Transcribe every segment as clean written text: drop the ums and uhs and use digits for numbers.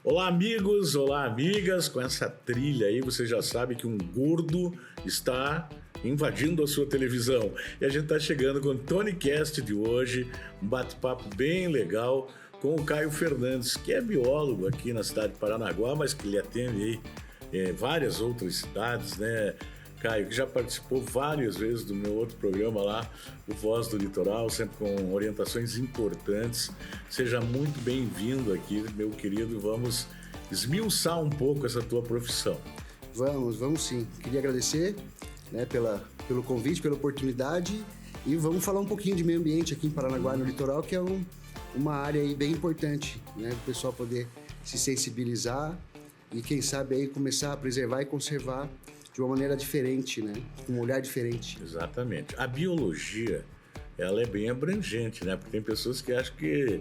Olá, amigos, olá, amigas. Com essa trilha aí, você já sabe que um gordo está invadindo a sua televisão. E a gente está chegando com o TonyCast de hoje, um bate-papo bem legal com o Caio Fernandes, que é biólogo aqui na cidade de Paranaguá, mas que ele atende aí várias outras cidades, né? Caio, que já participou várias vezes do meu outro programa lá, o Voz do Litoral, sempre com orientações importantes. Seja muito bem-vindo aqui, meu querido, e vamos esmiuçar um pouco essa tua profissão. Vamos sim. Queria agradecer, né, pelo convite, pela oportunidade, e vamos falar um pouquinho de meio ambiente aqui em Paranaguá, no litoral, que é uma área aí bem importante, né, para o pessoal poder se sensibilizar e, quem sabe, aí começar a preservar e conservar de uma maneira diferente, né? Com um olhar diferente. Exatamente. A biologia, ela é bem abrangente, né? Porque tem pessoas que acham que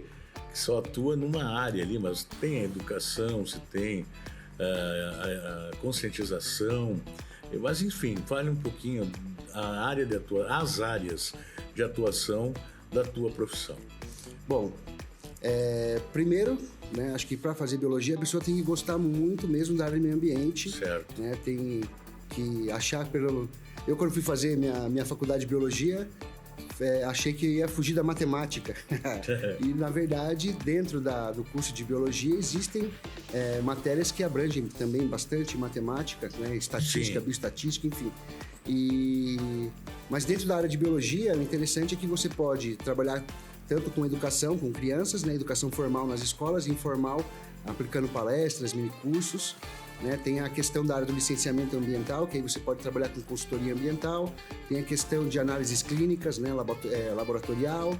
só atua numa área ali, mas tem a educação, se tem a conscientização. Mas, enfim, fale um pouquinho as áreas de atuação da tua profissão. Bom, primeiro, né, acho que para fazer biologia a pessoa tem que gostar muito mesmo da área de meio ambiente. Certo. Né, tem que achar Eu, quando fui fazer minha faculdade de biologia, achei que ia fugir da matemática. E, na verdade, dentro do curso de biologia existem matérias que abrangem também bastante matemática, né, estatística, Sim. bioestatística, enfim. Mas dentro da área de biologia, o interessante é que você pode trabalhar tanto com educação, com crianças, né, educação formal nas escolas, informal, aplicando palestras, minicursos. Né? Tem a questão da área do licenciamento ambiental, que aí você pode trabalhar com consultoria ambiental. Tem a questão de análises clínicas, né, laboratorial.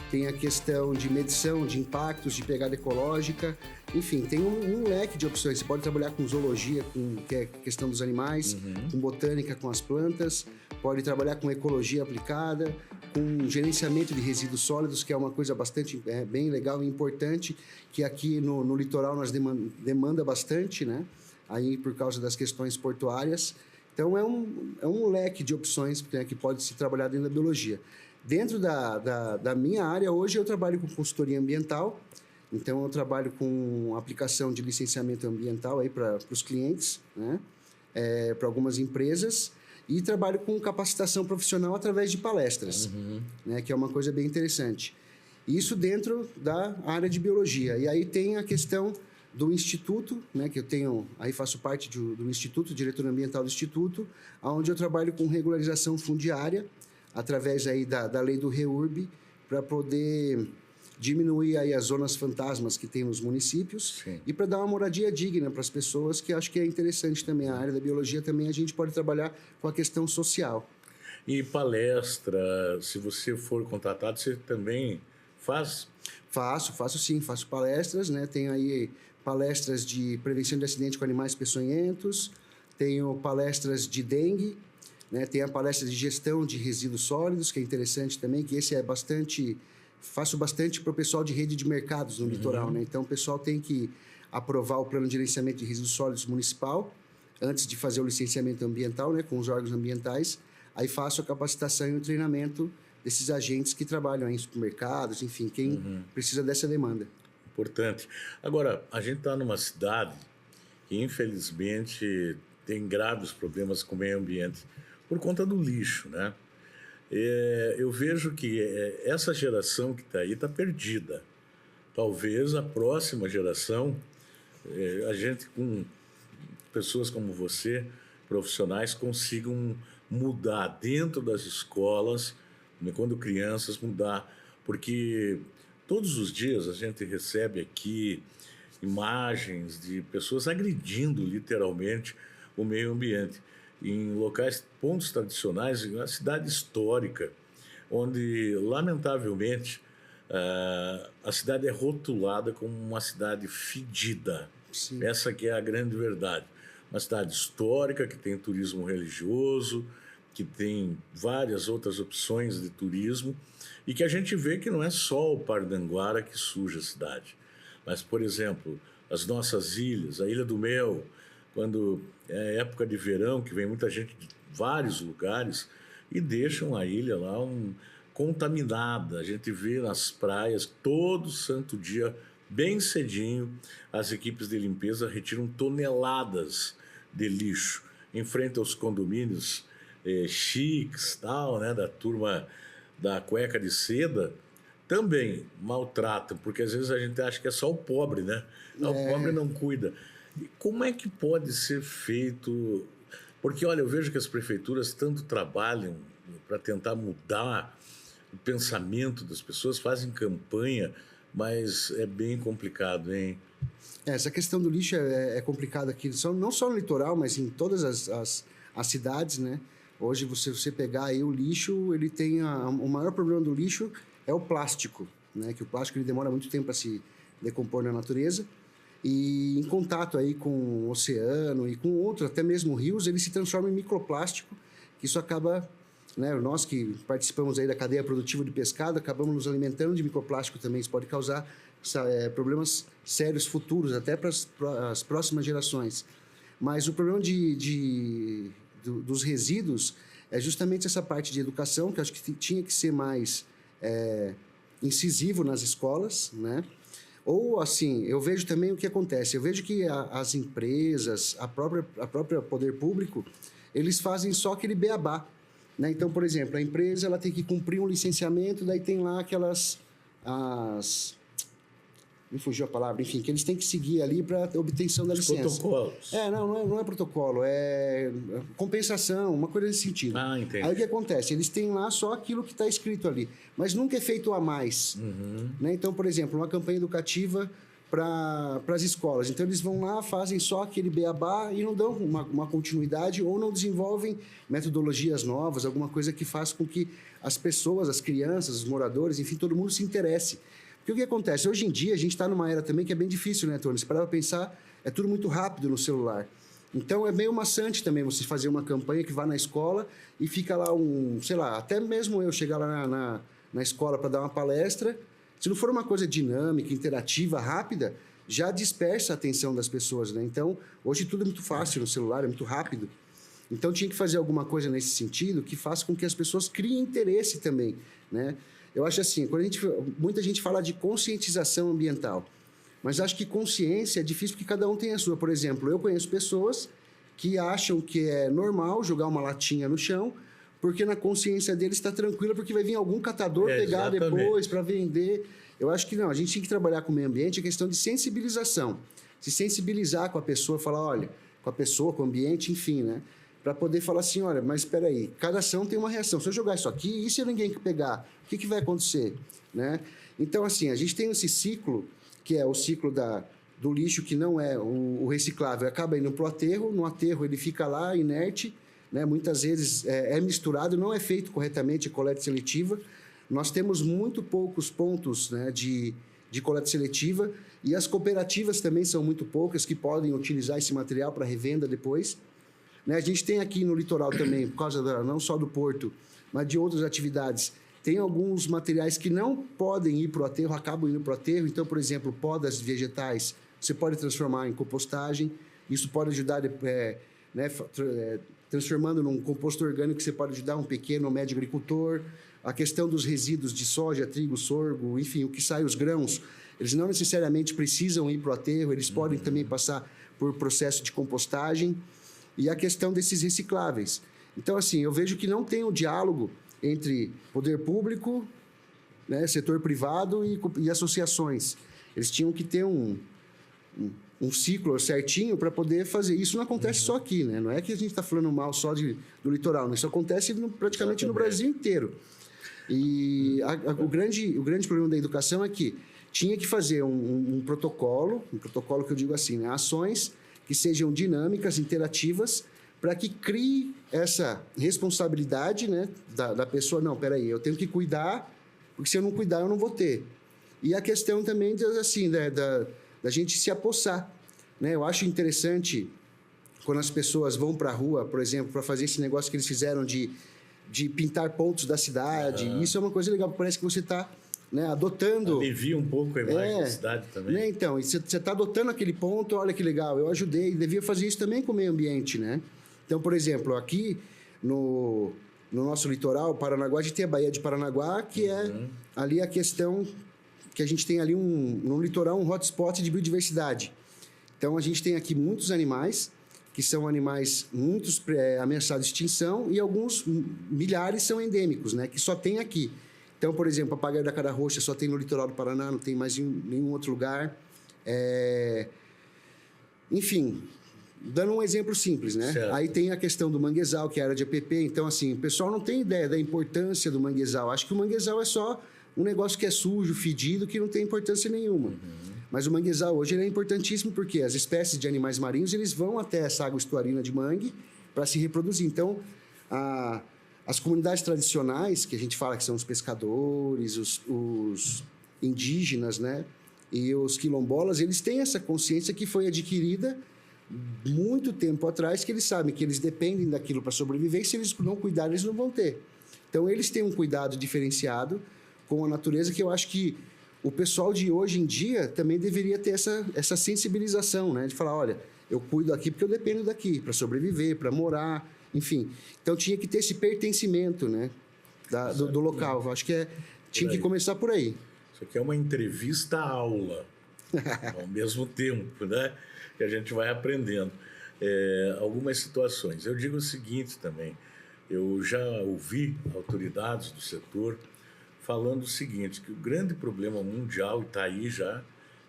Tem a questão de medição de impactos, de pegada ecológica. Enfim, tem um leque de opções. Você pode trabalhar com zoologia, que é a questão dos animais, com botânica, com as plantas. Pode trabalhar com ecologia aplicada, com gerenciamento de resíduos sólidos, que é uma coisa bastante bem legal e importante, que aqui no litoral nós demanda bastante, né? Aí por causa das questões portuárias. Então é um leque de opções que pode se trabalhar dentro da biologia. Dentro da minha área, hoje eu trabalho com consultoria ambiental, então eu trabalho com aplicação de licenciamento ambiental para os clientes, né? Para algumas empresas, e trabalho com capacitação profissional através de palestras, né? Que é uma coisa bem interessante. Isso dentro da área de biologia. E aí tem a questão do Instituto, né, que eu tenho, aí faço parte do Instituto, diretor ambiental do Instituto, onde eu trabalho com regularização fundiária, através aí da lei do REURB, para poder diminuir aí as zonas fantasmas que tem nos municípios. Sim. E para dar uma moradia digna para as pessoas, que acho que é interessante também. A área da biologia também a gente pode trabalhar com a questão social. E palestra, se você for contratado, você também faz? Faço sim, faço palestras, né? Tenho aí palestras de prevenção de acidente com animais peçonhentos, tenho palestras de dengue, né? Tem a palestra de gestão de resíduos sólidos, que é interessante também, que esse faço bastante para o pessoal de rede de mercados no litoral, né? Então o pessoal tem que aprovar o plano de gerenciamento de resíduos sólidos municipal antes de fazer o licenciamento ambiental, né, com os órgãos ambientais. Aí faço a capacitação e o treinamento desses agentes que trabalham em supermercados, enfim, quem precisa dessa demanda. Importante. Agora, a gente está numa cidade que, infelizmente, tem graves problemas com o meio ambiente por conta do lixo, né? Eu vejo que essa geração que está aí está perdida. Talvez a próxima geração, a gente com pessoas como você, profissionais, consigam mudar dentro das escolas, quando crianças, mudar, porque todos os dias a gente recebe aqui imagens de pessoas agredindo literalmente o meio ambiente em locais, pontos tradicionais, em uma cidade histórica, onde, lamentavelmente, a cidade é rotulada como uma cidade fedida. Sim. Essa que é a grande verdade. Uma cidade histórica que tem turismo religioso, que tem várias outras opções de turismo, e que a gente vê que não é só o Pardanguara que suja a cidade. Mas, por exemplo, as nossas ilhas, a Ilha do Mel, quando é época de verão, que vem muita gente de vários lugares e deixam a ilha lá contaminada. A gente vê nas praias todo santo dia bem cedinho, as equipes de limpeza retiram toneladas de lixo em frente aos condomínios chiques, tal, né, da turma da cueca de seda, também maltratam, porque às vezes a gente acha que é só o pobre, né? O pobre não cuida. E como é que pode ser feito? Porque, olha, eu vejo que as prefeituras tanto trabalham para tentar mudar o pensamento das pessoas, fazem campanha, mas é bem complicado, hein? Essa questão do lixo é complicada aqui, não só no litoral, mas em todas as cidades, né? Hoje, você pegar aí o lixo, ele tem o maior problema do lixo é o plástico, né? Que o plástico ele demora muito tempo para se decompor na natureza e em contato aí com o oceano e com outros, até mesmo rios, ele se transforma em microplástico, que isso acaba, né? Nós que participamos aí da cadeia produtiva de pescado, acabamos nos alimentando de microplástico também, isso pode causar problemas sérios futuros, até para as próximas gerações. Mas o problema dos resíduos é justamente essa parte de educação, que eu acho que tinha que ser mais incisivo nas escolas, né? Ou, assim, eu vejo também o que acontece. Eu vejo que as empresas, a própria poder público, eles fazem só aquele beabá, né? Então, por exemplo, a empresa ela tem que cumprir um licenciamento, daí tem lá me fugiu a palavra, enfim, que eles têm que seguir ali para obtenção da licença. Protocolos. Não é protocolo, é compensação, uma coisa nesse sentido. Ah, entendi. Aí o que acontece? Eles têm lá só aquilo que está escrito ali, mas nunca é feito a mais. Né? Então, por exemplo, uma campanha educativa para as escolas. Então, eles vão lá, fazem só aquele beabá e não dão uma continuidade ou não desenvolvem metodologias novas, alguma coisa que faça com que as pessoas, as crianças, os moradores, enfim, todo mundo se interesse. Porque o que acontece? Hoje em dia, a gente está numa era também que é bem difícil, né, Tony? Se parar para pensar, é tudo muito rápido no celular. Então, é meio maçante também você fazer uma campanha que vá na escola e fica lá sei lá, até mesmo eu chegar lá na escola para dar uma palestra, se não for uma coisa dinâmica, interativa, rápida, já dispersa a atenção das pessoas, né? Então, hoje tudo é muito fácil no celular, é muito rápido. Então, tinha que fazer alguma coisa nesse sentido que faça com que as pessoas criem interesse também, né? Eu acho assim, muita gente fala de conscientização ambiental, mas acho que consciência é difícil porque cada um tem a sua. Por exemplo, eu conheço pessoas que acham que é normal jogar uma latinha no chão, porque na consciência deles está tranquila, porque vai vir algum catador pegar depois para vender. Eu acho que não, a gente tem que trabalhar com o meio ambiente, é questão de sensibilização. Se sensibilizar com a pessoa, falar, olha, com a pessoa, com o ambiente, enfim, né? Para poder falar assim, olha, mas espera aí, cada ação tem uma reação. Se eu jogar isso aqui, e se ninguém pegar, o que vai acontecer? Né? Então, assim, a gente tem esse ciclo, que é o ciclo do lixo, que não é o reciclável, acaba indo para o aterro, no aterro ele fica lá, inerte, né? Muitas vezes é misturado, não é feito corretamente a coleta seletiva. Nós temos muito poucos pontos, né, de coleta seletiva, e as cooperativas também são muito poucas que podem utilizar esse material para revenda depois. Né? A gente tem aqui no litoral também, por causa não só do porto, mas de outras atividades, tem alguns materiais que não podem ir para o aterro, acabam indo para o aterro. Então, por exemplo, podas vegetais, você pode transformar em compostagem. Isso pode ajudar, transformando num composto orgânico, que você pode ajudar um pequeno ou médio agricultor. A questão dos resíduos de soja, trigo, sorgo, enfim, o que sai, os grãos, eles não necessariamente precisam ir para o aterro, eles podem também passar por processo de compostagem. E a questão desses recicláveis. Então, assim, eu vejo que não tem um diálogo entre poder público, né, setor privado e associações. Eles tinham que ter um ciclo certinho para poder fazer. Isso não acontece só aqui, né? Não é que a gente está falando mal só do litoral, né? Isso acontece praticamente no Brasil inteiro. E o grande problema da educação é que tinha que fazer um protocolo que eu digo assim, né? Ações que sejam dinâmicas, interativas, para que crie essa responsabilidade, né, da pessoa. Não, peraí, eu tenho que cuidar, porque se eu não cuidar, eu não vou ter. E a questão também, assim, da gente se apossar. Né? Eu acho interessante quando as pessoas vão para a rua, por exemplo, para fazer esse negócio que eles fizeram de pintar pontos da cidade. Isso é uma coisa legal, parece que você está... Né, adotando... Alivia um pouco a imagem da cidade também. Né, então, você está adotando aquele ponto, olha que legal, eu ajudei, devia fazer isso também com o meio ambiente, né? Então, por exemplo, aqui no nosso litoral, Paranaguá, a gente tem a Baía de Paranaguá, que é ali a questão porque a gente tem ali no litoral um hotspot de biodiversidade. Então, a gente tem aqui muitos animais, que são animais muitos ameaçados de extinção, e alguns milhares são endêmicos, né, que só tem aqui. Então, por exemplo, a papagaio da cara roxa só tem no litoral do Paraná, não tem mais em nenhum outro lugar. Enfim, dando um exemplo simples, né? Certo. Aí tem a questão do manguezal, que é a área de APP. Então, assim, o pessoal não tem ideia da importância do manguezal. Acho que o manguezal é só um negócio que é sujo, fedido, que não tem importância nenhuma. Mas o manguezal hoje ele é importantíssimo porque as espécies de animais marinhos eles vão até essa água estuarina de mangue para se reproduzir. Então, as comunidades tradicionais, que a gente fala que são os pescadores, os indígenas, né? E os quilombolas, eles têm essa consciência que foi adquirida muito tempo atrás, que eles sabem que eles dependem daquilo para sobreviver, e se eles não cuidarem, eles não vão ter. Então, eles têm um cuidado diferenciado com a natureza, que eu acho que o pessoal de hoje em dia também deveria ter essa sensibilização, né? De falar, olha, eu cuido aqui porque eu dependo daqui, para sobreviver, para morar, enfim. Então, tinha que ter esse pertencimento, né? Do local. Eu acho que tinha que começar por aí. Isso aqui é uma entrevista-aula, ao mesmo tempo, né? Que a gente vai aprendendo. Algumas situações. Eu digo o seguinte também, eu já ouvi autoridades do setor falando o seguinte, que o grande problema mundial, e está aí já,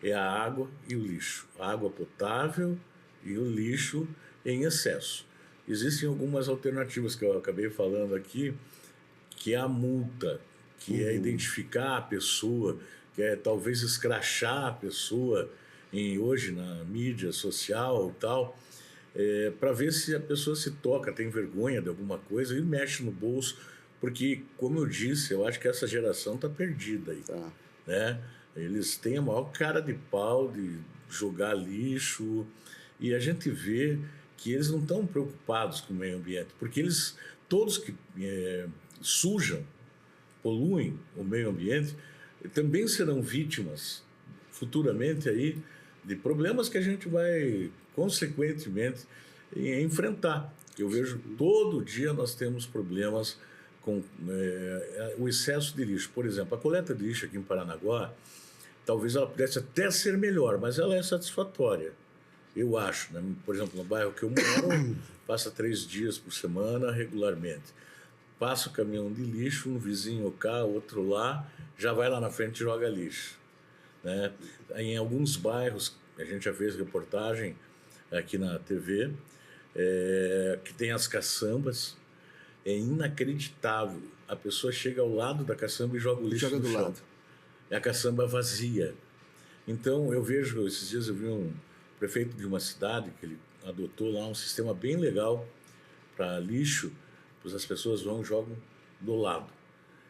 é a água e o lixo. A água potável e o lixo em excesso. Existem algumas alternativas que eu acabei falando aqui, que é a multa, que é identificar a pessoa, que é talvez escrachar a pessoa hoje na mídia social e tal, para ver se a pessoa se toca, tem vergonha de alguma coisa e mexe no bolso, porque, como eu disse, eu acho que essa geração está perdida aí, né? Eles têm a maior cara de pau de jogar lixo e a gente vê que eles não estão preocupados com o meio ambiente, porque eles, todos que sujam, poluem o meio ambiente, também serão vítimas futuramente aí de problemas que a gente vai, consequentemente, enfrentar. Eu vejo todo dia nós temos problemas com o excesso de lixo. Por exemplo, a coleta de lixo aqui em Paranaguá, talvez ela pudesse até ser melhor, mas ela é satisfatória, eu acho, né? Por exemplo, no bairro que eu moro, passa 3 dias por semana regularmente. Passa o caminhão de lixo, um vizinho cá, outro lá, já vai lá na frente e joga lixo, né? Em alguns bairros, a gente já fez reportagem aqui na TV, que tem as caçambas, é inacreditável. A pessoa chega ao lado da caçamba e joga o lixo no chão. É a caçamba vazia. Então, eu vejo, esses dias eu vi um prefeito de uma cidade que ele adotou lá um sistema bem legal para lixo, pois as pessoas vão e jogam do lado.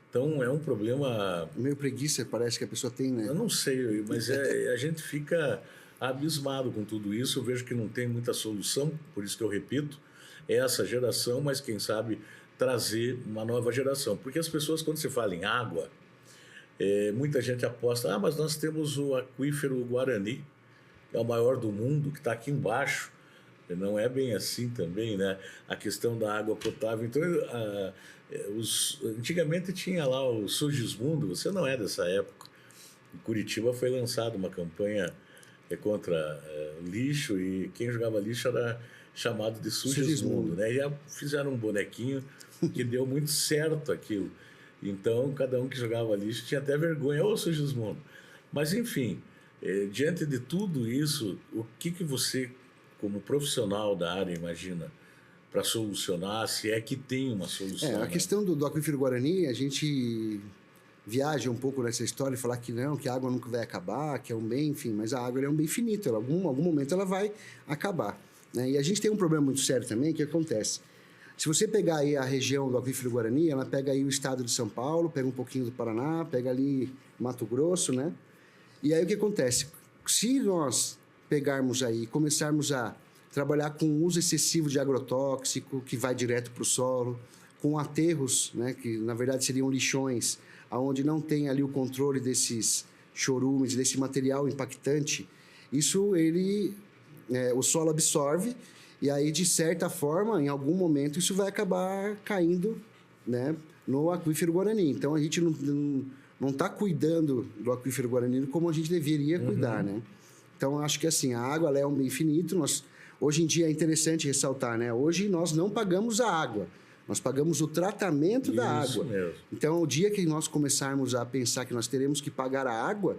Então, é um problema... Meio preguiça, parece que a pessoa tem, né? Eu não sei, mas a gente fica abismado com tudo isso. Eu vejo que não tem muita solução, por isso que eu repito, essa geração, mas quem sabe trazer uma nova geração. Porque as pessoas, quando se fala em água, muita gente aposta, mas nós temos o aquífero Guarani, que é o maior do mundo, que está aqui embaixo. Não é bem assim também, né? A questão da água potável. Então, antigamente tinha lá o Sugismundo, você não é dessa época. Em Curitiba foi lançada uma campanha contra lixo, e quem jogava lixo era chamado de Sugismundo, né? E já fizeram um bonequinho que deu muito certo aquilo. Então, cada um que jogava lixo tinha até vergonha, ô Sugismundo. Mas, enfim, diante de tudo isso, o que você, como profissional da área, imagina para solucionar, se é que tem uma solução? A questão do aquífero Guarani, a gente viaja um pouco nessa história e falar que não, que a água nunca vai acabar, que é um bem, enfim, mas a água é um bem finito, em algum momento ela vai acabar, né? E a gente tem um problema muito sério também, que acontece. Se você pegar aí a região do aquífero Guarani, ela pega aí o estado de São Paulo, pega um pouquinho do Paraná, pega ali Mato Grosso, né? E aí o que acontece? Se nós pegarmos aí e começarmos a trabalhar com o uso excessivo de agrotóxico, que vai direto para o solo, com aterros, né, que na verdade seriam lixões, onde não tem ali o controle desses chorumes, desse material impactante, isso o solo absorve, e aí, de certa forma, em algum momento, isso vai acabar caindo, né, no aquífero Guarani. Então, a gente não está cuidando do aquífero guaranino como a gente deveria cuidar, né? Então, acho que assim, a água ela é um bem finito. Hoje em dia é interessante ressaltar, né? Hoje nós não pagamos a água, nós pagamos o tratamento da água. Mesmo. Então, o dia que nós começarmos a pensar que nós teremos que pagar a água,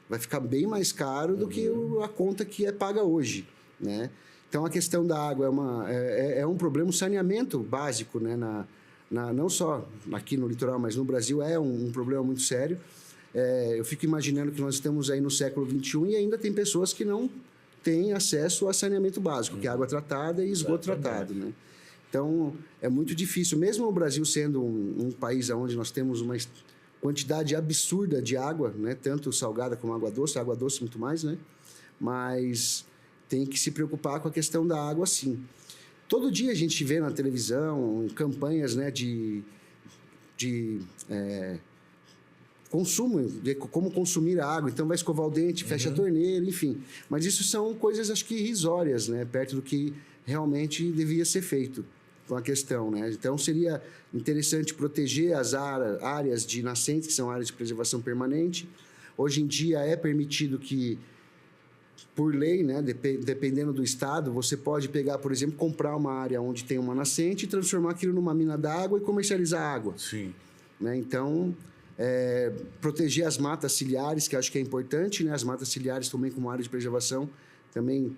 vai ficar bem mais caro do que a conta que é paga hoje, né? Então, a questão da água é um problema, um saneamento básico, né? Não só aqui no litoral, mas no Brasil é um problema muito sério. Eu fico imaginando que nós estamos aí no século XXI e ainda tem pessoas que não têm acesso a saneamento básico, que é água tratada e esgoto tratado, né? Então, é muito difícil, mesmo o Brasil sendo um país onde nós temos uma quantidade absurda de água, né? Tanto salgada como água doce muito mais, né? Mas tem que se preocupar com a questão da água, sim. Todo dia a gente vê na televisão campanhas, né, de consumo, de como consumir a água. Então, vai escovar o dente, fecha a torneira, enfim. Mas isso são coisas, acho que, irrisórias, né? Perto do que realmente devia ser feito com a questão, né? Então, seria interessante proteger as áreas de nascentes, que são áreas de preservação permanente. Hoje em dia, é permitido que, por lei, né, dependendo do estado, você pode pegar, por exemplo, comprar uma área onde tem uma nascente e transformar aquilo numa mina d'água e comercializar água. Sim. Né? Então, proteger as matas ciliares, que eu acho que é importante, né? As matas ciliares também como área de preservação também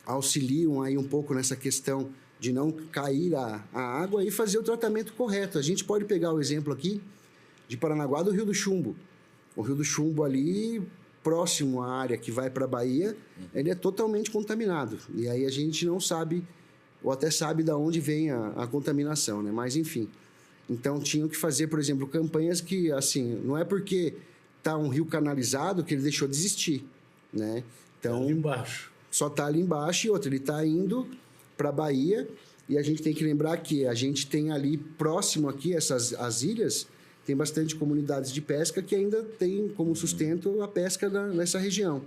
auxiliam aí um pouco nessa questão de não cair a água e fazer o tratamento correto. A gente pode pegar o exemplo aqui de Paranaguá do Rio do Chumbo. O Rio do Chumbo ali, próximo à área que vai para a Bahia, ele é totalmente contaminado. E aí a gente não sabe, ou até sabe de onde vem a contaminação, né? Mas, enfim. Então, tinham que fazer, por exemplo, campanhas que, assim, não é porque está um rio canalizado que ele deixou de existir, né? Então, ali embaixo. Só está ali embaixo e outra, ele está indo para a Bahia e a gente tem que lembrar que a gente tem ali próximo aqui, as ilhas, tem bastante comunidades de pesca que ainda tem como sustento a pesca nessa região.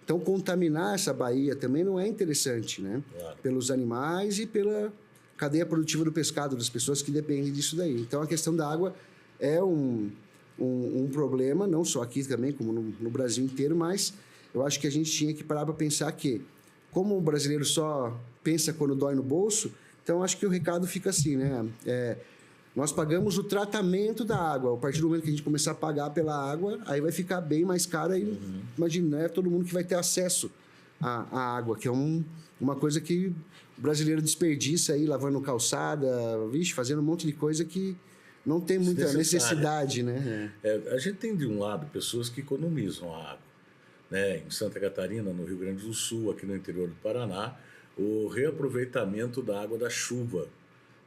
Então, contaminar essa baía também não é interessante, né? Claro. Pelos animais e pela cadeia produtiva do pescado, das pessoas que dependem disso daí. Então, a questão da água é um problema, não só aqui também, como no Brasil inteiro, mas eu acho que a gente tinha que parar para pensar que, como o brasileiro só pensa quando dói no bolso, então acho que o recado fica assim, né? Nós pagamos o tratamento da água. A partir do momento que a gente começar a pagar pela água, aí vai ficar bem mais caro. Aí, imagina, não é todo mundo que vai ter acesso à água, que é uma coisa que o brasileiro desperdiça aí, lavando calçada, fazendo um monte de coisa que não tem muita necessidade, né? A gente tem, de um lado, pessoas que economizam a água, né? Em Santa Catarina, no Rio Grande do Sul, aqui no interior do Paraná, o reaproveitamento da água da chuva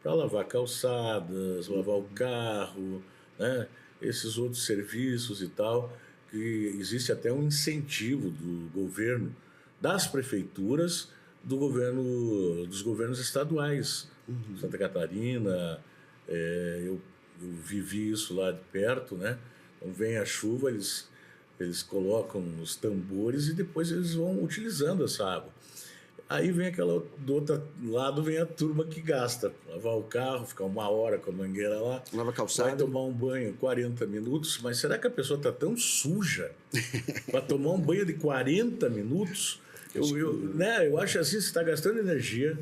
para lavar calçadas, lavar o carro, né? Esses outros serviços e tal, que existe até um incentivo do governo, das prefeituras, dos governos estaduais. Santa Catarina, eu vivi isso lá de perto, né? Então vem a chuva, eles colocam os tambores e depois eles vão utilizando essa água. Aí vem do outro lado vem a turma que gasta. Lavar o carro, ficar 1 hora com a mangueira lá. Lava calçada. Vai tomar um banho 40 minutos. Mas será que a pessoa está tão suja para tomar um banho de 40 minutos? Eu acho assim, você está gastando energia,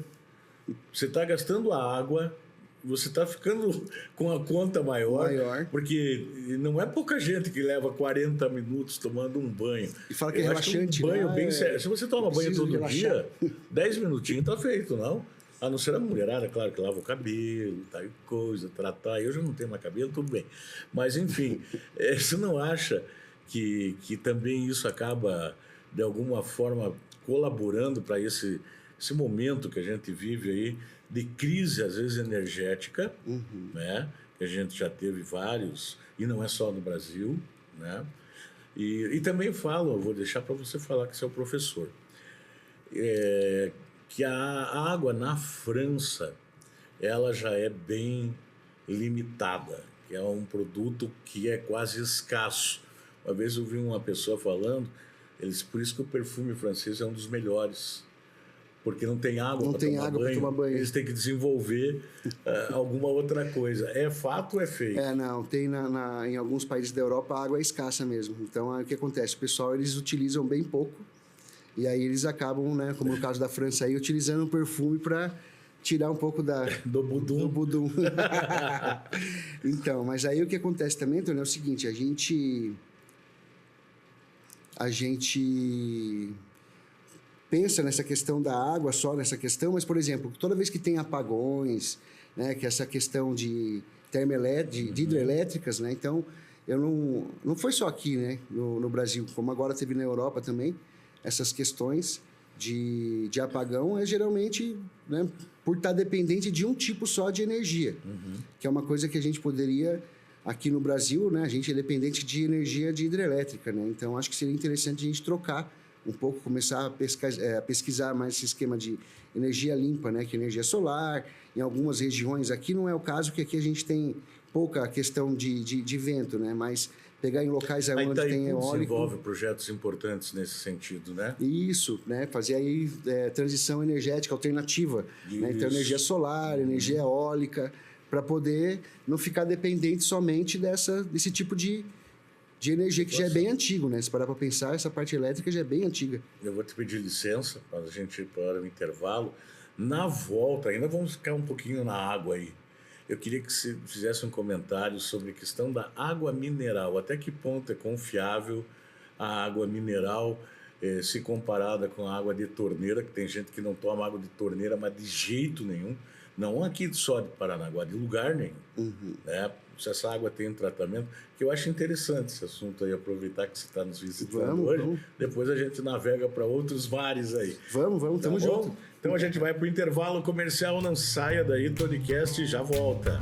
você está gastando a água, você está ficando com a conta maior, porque não é pouca gente que leva 40 minutos tomando um banho. E fala que é relaxante, um banho né? bem sério. Se você toma banho todo dia, 10 minutinhos está feito, não? A não ser a mulherada, claro, que lava o cabelo, tal coisa, tratar. Eu já não tenho mais cabelo, tudo bem. Mas, enfim, você não acha que também isso acaba, de alguma forma, colaborando para esse momento que a gente vive aí, de crise, às vezes, energética, né? Que a gente já teve vários, e não é só no Brasil, né? E também vou deixar para você falar que você é o professor, que a água na França, ela já é bem limitada, que é um produto que é quase escasso. Uma vez eu vi uma pessoa falando, por isso que o perfume francês é um dos melhores, porque não tem água Não para tem tomar água para tomar banho. eles têm que desenvolver alguma outra coisa. É fato ou é fake? Não, tem em alguns países da Europa a água é escassa mesmo. Então, aí, o que acontece? O pessoal, eles utilizam bem pouco, e aí eles acabam, né, como no caso da França aí, utilizando o perfume para tirar um pouco do budum. Então, mas aí o que acontece também, Antônio, é o seguinte, a gente pensa nessa questão da água, só nessa questão, mas, por exemplo, toda vez que tem apagões, né, que essa questão de de hidrelétricas, né, então, não foi só aqui, né, no Brasil, como agora teve na Europa também, essas questões de apagão é geralmente, né, por estar dependente de um tipo só de energia, que é uma coisa que a gente poderia, aqui no Brasil, né, a gente é dependente de energia de hidrelétrica, né, então acho que seria interessante a gente trocar um pouco, começar a pesquisar mais esse esquema de energia limpa, né, que é energia solar, em algumas regiões, aqui não é o caso, que aqui a gente tem pouca questão de vento, né, mas pegar em locais onde tem eólico... desenvolve projetos importantes nesse sentido, né? Isso, né? Fazer aí transição energética alternativa, né? Então, energia solar, energia eólica, para poder não ficar dependente somente desse tipo de energia que já é bem antigo, né? Se parar para pensar, essa parte elétrica já é bem antiga. Eu vou te pedir licença para a gente ir para o intervalo. Na volta, ainda vamos ficar um pouquinho na água aí. Eu queria que você fizesse um comentário sobre a questão da água mineral. Até que ponto é confiável a água mineral se comparada com a água de torneira, que tem gente que não toma água de torneira, mas de jeito nenhum. Não aqui só de Paranaguá, de lugar nenhum. Né? Se essa água tem um tratamento, que eu acho interessante esse assunto aí, aproveitar que você está nos visitando hoje. Vamos. Depois a gente navega para outros mares aí. Vamos, tamo junto. Então a gente vai para o intervalo comercial, não saia daí, Tonicast já volta.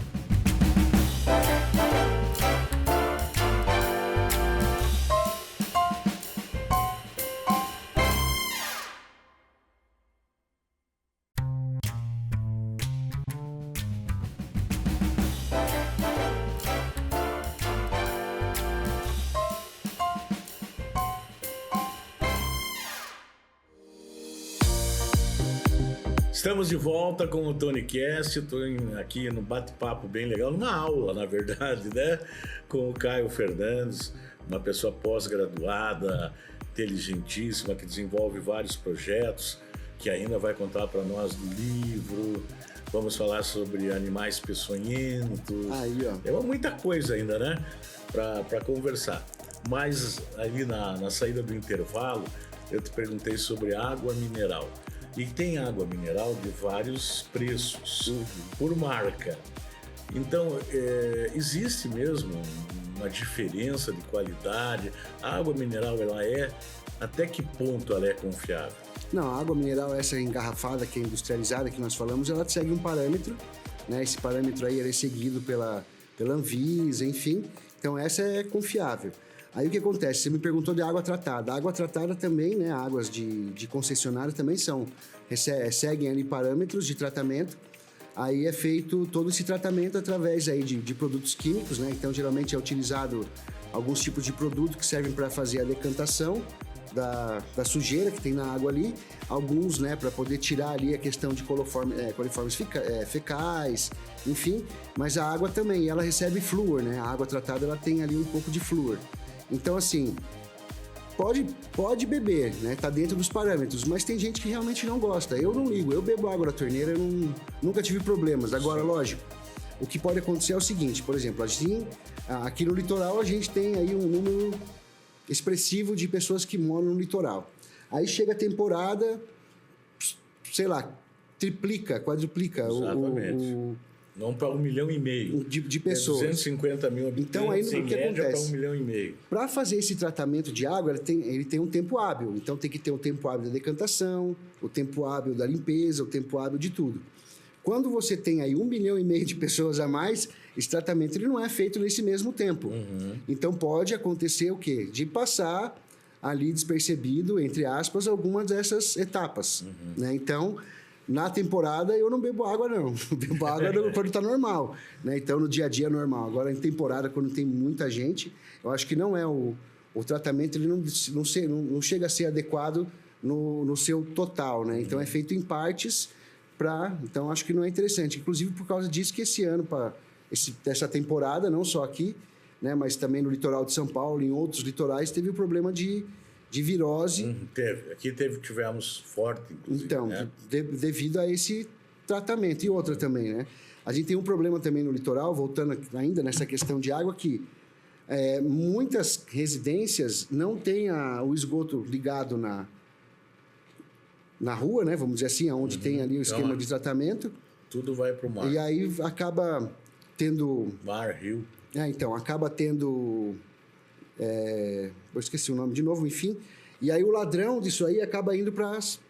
Estamos de volta com o Tonicast, estou aqui no bate-papo bem legal, numa aula, na verdade, né? Com o Caio Fernandes, uma pessoa pós-graduada, inteligentíssima, que desenvolve vários projetos, que ainda vai contar para nós do livro. Vamos falar sobre animais peçonhentos. Aí, ó. É muita coisa ainda, né? Para conversar. Mas ali na saída do intervalo, eu te perguntei sobre água mineral. E tem água mineral de vários preços, por marca. Então, existe mesmo uma diferença de qualidade? A água mineral, até que ponto ela é confiável? Não, a água mineral, essa engarrafada, que é industrializada, que nós falamos, ela segue um parâmetro, né? Esse parâmetro aí é seguido pela Anvisa, enfim. Então, essa é confiável. Aí o que acontece? Você me perguntou de água tratada. A água tratada também, né? Águas de concessionária também seguem ali parâmetros de tratamento. Aí é feito todo esse tratamento através aí de produtos químicos, né? Então, geralmente é utilizado alguns tipos de produto que servem para fazer a decantação da sujeira que tem na água ali. Alguns, né? Para poder tirar ali a questão de coliformes fecais, enfim. Mas a água também, ela recebe flúor, né? A água tratada, ela tem ali um pouco de flúor. Então, assim, pode beber, né? Tá dentro dos parâmetros, mas tem gente que realmente não gosta. Eu não ligo, eu bebo água da torneira, nunca tive problemas. Agora, lógico, o que pode acontecer é o seguinte, por exemplo, assim, aqui no litoral a gente tem aí um número expressivo de pessoas que moram no litoral. Aí chega a temporada, sei lá, triplica, quadruplica Não para 1,5 milhão de pessoas. 250 mil habitantes, então, aí, o que acontece? Para 1,5 milhão. Para fazer esse tratamento de água, ele tem um tempo hábil. Então, tem que ter o tempo hábil da decantação, o tempo hábil da limpeza, o tempo hábil de tudo. Quando você tem aí 1,5 milhão de pessoas a mais, esse tratamento ele não é feito nesse mesmo tempo. Então, pode acontecer o quê? De passar ali despercebido, entre aspas, algumas dessas etapas. Né? Então, na temporada, eu não bebo água, não. Bebo água quando está normal. Né? Então, no dia a dia, normal. Agora, em temporada, quando tem muita gente, eu acho que não é o tratamento, ele não chega a ser adequado no seu total, né? Então, é feito em partes Então, acho que não é interessante. Inclusive, por causa disso que esse ano, essa temporada, não só aqui, né, mas também no litoral de São Paulo, em outros litorais, teve o problema de virose. Teve. Aqui tivemos forte, inclusive. Então, né? Devido a esse tratamento. E outra também, né? A gente tem um problema também no litoral, voltando ainda nessa questão de água, que muitas residências não têm o esgoto ligado na rua, né? Vamos dizer assim, onde tem ali o esquema de tratamento. Tudo vai para o mar. E aí acaba tendo... Mar, rio. Então, acaba tendo... eu esqueci o nome de novo, enfim. E aí o ladrão disso aí acaba indo para as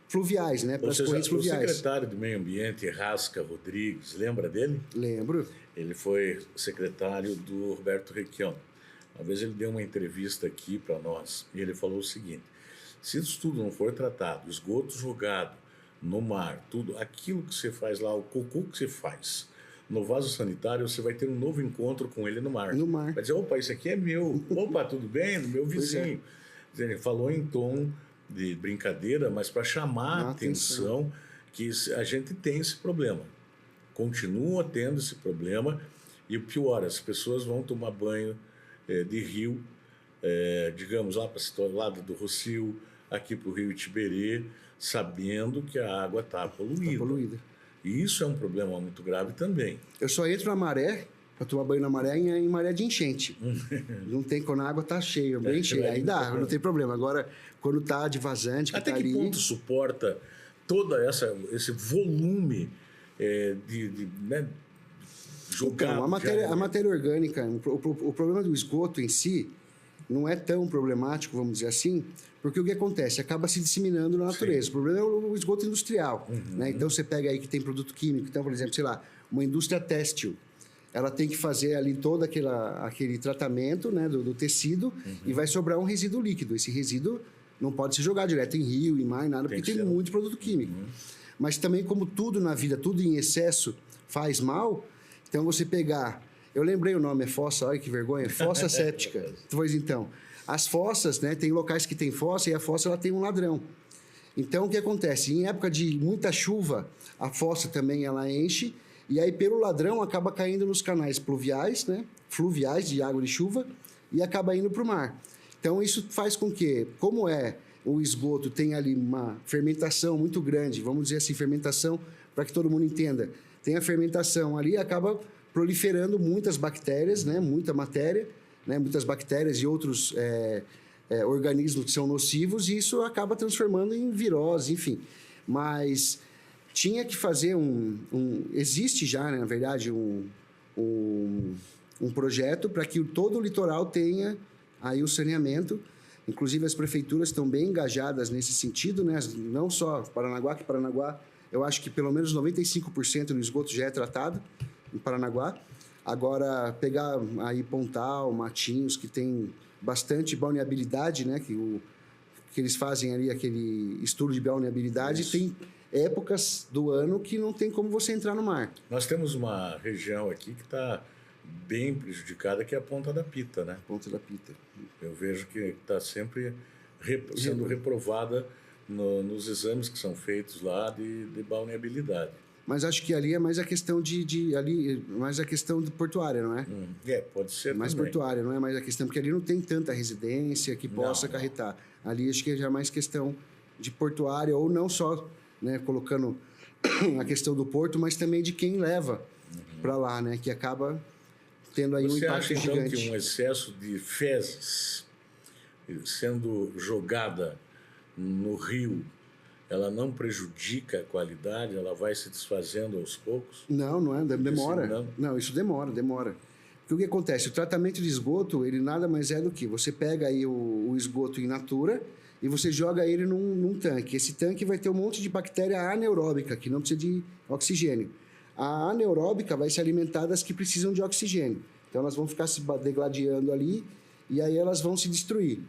fluviais, né? Para as correntes fluviais. O secretário do Meio Ambiente, Rasca Rodrigues, lembra dele? Lembro. Ele foi secretário do Roberto Requião. Uma vez ele deu uma entrevista aqui para nós e ele falou o seguinte: se isso tudo não for tratado, esgoto jogado no mar, tudo, aquilo que você faz lá, o cocô que você faz no vaso sanitário, você vai ter um novo encontro com ele no mar. No mar. Vai dizer, opa, isso aqui é meu. Opa, tudo bem? Do meu vizinho. Ele falou em tom de brincadeira, mas para chamar a atenção que a gente tem esse problema. Continua tendo esse problema. E o pior, as pessoas vão tomar banho de rio, digamos, lá para o lado do Rocio, aqui para o rio Itiberê, sabendo que a água está poluída. Está poluída. E isso é um problema muito grave também. Eu só entro na maré, para tomar banho na maré, em maré de enchente. Não tem, quando a água está cheia, bem cheia. Aí dá, não tem problema. Agora, quando está de vazante, até que ponto suporta todo esse volume né, jogado? Então, a matéria orgânica, o problema do esgoto em si não é tão problemático, vamos dizer assim, porque o que acontece? Acaba se disseminando na natureza. Sim. O problema é o esgoto industrial. Né? Então, você pega aí que tem produto químico. Então, por exemplo, sei lá, uma indústria têxtil. Ela tem que fazer ali todo aquele tratamento, né, do tecido e vai sobrar um resíduo líquido. Esse resíduo não pode ser jogado direto em rio, em mar, nada, porque tem muito produto químico. Mas também, como tudo na vida, tudo em excesso faz mal, então você pegar... Eu lembrei o nome, é fossa, olha que vergonha, fossa séptica. Pois então, as fossas, né, tem locais que tem fossa e a fossa ela tem um ladrão. Então, o que acontece? Em época de muita chuva, a fossa também ela enche, e aí pelo ladrão acaba caindo nos canais pluviais, né, fluviais de água de chuva, e acaba indo para o mar. Então, isso faz com que, como o esgoto tem ali uma fermentação muito grande, vamos dizer assim, fermentação, para que todo mundo entenda, tem a fermentação ali, acaba proliferando muitas bactérias, né, muita matéria, né, muitas bactérias e outros organismos que são nocivos, e isso acaba transformando em virose, enfim. Mas tinha que fazer existe já, né, na verdade, um projeto para que todo o litoral tenha aí o saneamento. Inclusive, as prefeituras estão bem engajadas nesse sentido, né? Não só Paranaguá, que Paranaguá, eu acho que pelo menos 95% do esgoto já é tratado em Paranaguá. Agora, pegar aí Pontal, Matinhos, que tem bastante balneabilidade, né? Que eles fazem ali aquele estudo de balneabilidade. Isso. Tem épocas do ano que não tem como você entrar no mar. Nós temos uma região aqui que está bem prejudicada, que é a Ponta da Pita, né? Ponta da Pita. Eu vejo que está sempre sendo reprovada nos exames que são feitos lá de balneabilidade. Mas acho que ali é mais a questão mais a questão de portuária, não é? Pode ser mais também. Portuária, não é mais a questão, porque ali não tem tanta residência que possa acarretar. Ali acho que é já mais questão de portuária, ou não só, né, colocando a questão do porto, mas também de quem leva para lá, né, que acaba tendo aí um impacto gigante. Você acha, então, que um excesso de fezes sendo jogada no rio, ela não prejudica a qualidade? Ela vai se desfazendo aos poucos? Não é, demora. Não, isso demora. Porque o que acontece? O tratamento de esgoto, ele nada mais é do que você pega aí o esgoto in natura e você joga ele num tanque. Esse tanque vai ter um monte de bactéria anaeróbica, que não precisa de oxigênio. A anaeróbica vai se alimentar das que precisam de oxigênio. Então, elas vão ficar se degladiando ali e aí elas vão se destruir.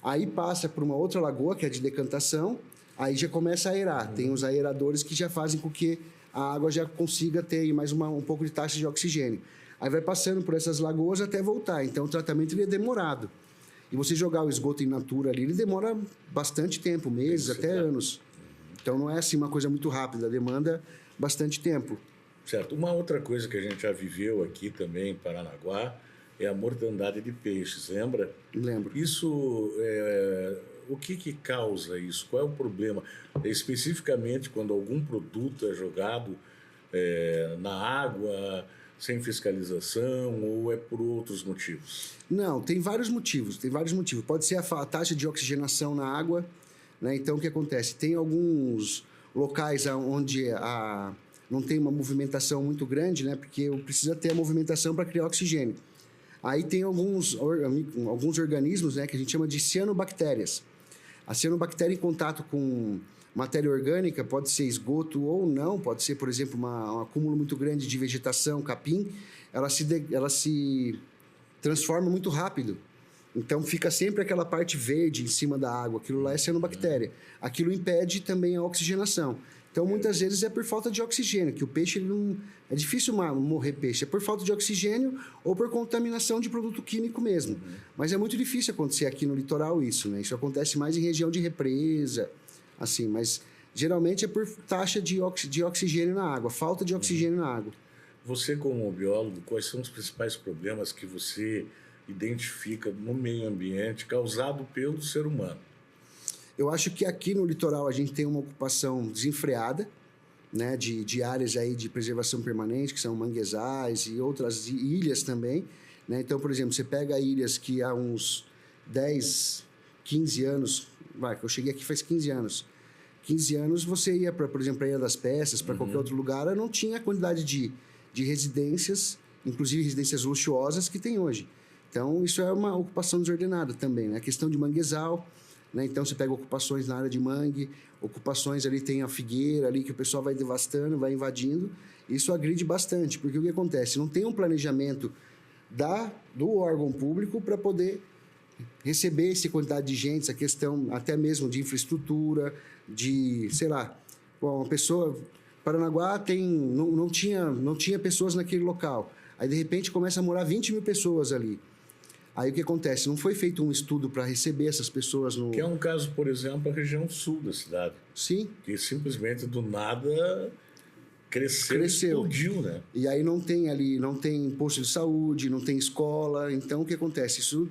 Aí passa por uma outra lagoa, que é de decantação, aí já começa a aerar. Tem os aeradores que já fazem com que a água já consiga ter mais um pouco de taxa de oxigênio. Aí vai passando por essas lagoas até voltar. Então, o tratamento ele é demorado. E você jogar o esgoto in natura ali, ele demora bastante tempo, meses, até anos. Então não é assim uma coisa muito rápida, demanda bastante tempo. Certo. Uma outra coisa que a gente já viveu aqui também em Paranaguá é a mortandade de peixes, lembra? Lembro. Isso, o que causa isso? Qual é o problema? Especificamente quando algum produto é jogado na água, sem fiscalização, ou é por outros motivos? Não, tem vários motivos, Pode ser a taxa de oxigenação na água, né? Então, o que acontece? Tem alguns locais onde não tem uma movimentação muito grande, né? Porque precisa ter a movimentação para criar oxigênio. Aí tem alguns organismos, né, que a gente chama de cianobactérias. A cianobactéria em contato com matéria orgânica, pode ser esgoto ou não, pode ser, por exemplo, um acúmulo muito grande de vegetação, capim, ela se transforma muito rápido. Então fica sempre aquela parte verde em cima da água, aquilo lá é cianobactéria. Aquilo impede também a oxigenação. Então, muitas vezes é por falta de oxigênio, que o peixe não... É difícil morrer peixe, é por falta de oxigênio ou por contaminação de produto químico mesmo. Mas é muito difícil acontecer aqui no litoral isso, né? Isso acontece mais em região de represa, assim, mas geralmente é por taxa de oxigênio na água, falta de oxigênio na água. Você, como biólogo, quais são os principais problemas que você identifica no meio ambiente causado pelo ser humano? Eu acho que aqui no litoral a gente tem uma ocupação desenfreada, né, de áreas aí de preservação permanente, que são manguezais e outras ilhas também, né? Então, por exemplo, você pega ilhas que há uns 10, 15 anos, que eu cheguei aqui faz 15 anos. 15 anos você ia, por exemplo, para a Ilha das Peças, para qualquer outro lugar, não tinha a quantidade de residências, inclusive residências luxuosas, que tem hoje. Então, isso é uma ocupação desordenada também, né? A questão de manguezal, né? Então, você pega ocupações na área de mangue, ocupações ali, tem a figueira ali que o pessoal vai devastando, vai invadindo. Isso agride bastante, porque o que acontece? Não tem um planejamento do órgão público para poder receber essa quantidade de gente, essa questão até mesmo de infraestrutura, de, sei lá, uma pessoa... Paranaguá não tinha pessoas naquele local. Aí, de repente, começa a morar 20 mil pessoas ali. Aí, o que acontece? Não foi feito um estudo para receber essas pessoas no... Que é um caso, por exemplo, a região sul da cidade. Sim. Que simplesmente, do nada, cresceu. Explodiu, né? E aí não tem posto de saúde, não tem escola. Então, o que acontece? Isso